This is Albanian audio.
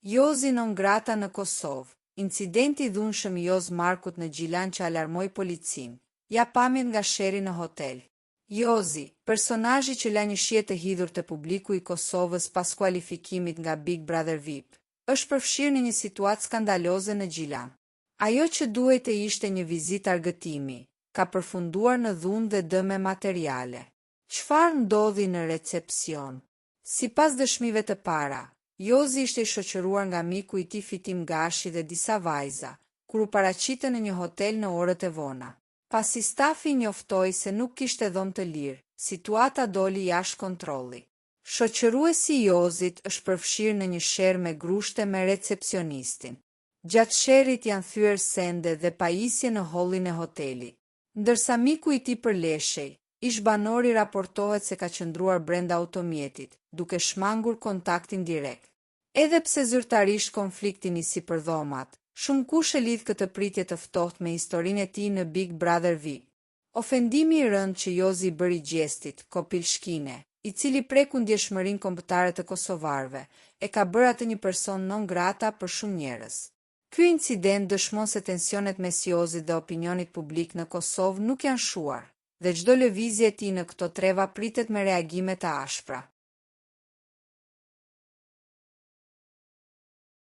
Jozi non grata në Kosovë. Incidenti i dhunshëm i Joz Markut në Gjilan që alarmoi policinë. Ja pamjen nga sheri në hotel. Jozi, personazhi që la një shije të hidhur te publiku i Kosovës pas kualifikimit nga Big Brother VIP, është përfshirë në një situatë skandaloze në Gjilan. Ajo që duhej të ishte një vizitë argëtimi, ka përfunduar në dhunë dhe dëme materiale. Çfarë ndodhi në recepcion? Sipas dëshmive të para, Jozi ishte i shoqëruar nga miku i tij Fitim Gashi dhe disa vajza, kur u paraqitën në një hotel në orët e vona. Pasi stafi njoftoi se nuk kishte dhomë të lirë, situata doli jashtë kontrolli. Shoqëruesi i Jozit është përfshirë në një sherr me grushte me recepcionistin. Gjatë sherrit janë thyer sende dhe pajisje në hollin e hotelit. Ndërsa miku i tij përleshej, ish banori raportohet se ka qëndruar brenda automjetit, duke shmangur kontaktin direkt. Edhe pse zyrtarisht konflikti nisi për dhomat, shumë kush e lidh këtë pritje të ftohtë me historinë e tij në Big Brother VIP. Ofendimi i rënd që Jozi bëri gjestit, Kopilshkine, i cili preku ndjeshmërinë kombëtare të kosovarëve, e ka bërë atë një person non grata për shumë njerëz. Ky incident dëshmon se tensionet mes Jozit dhe opinionit publik në Kosovë nuk janë shuar, dhe çdo lëvizje e tij në këto treva pritet me reagime të ashpra.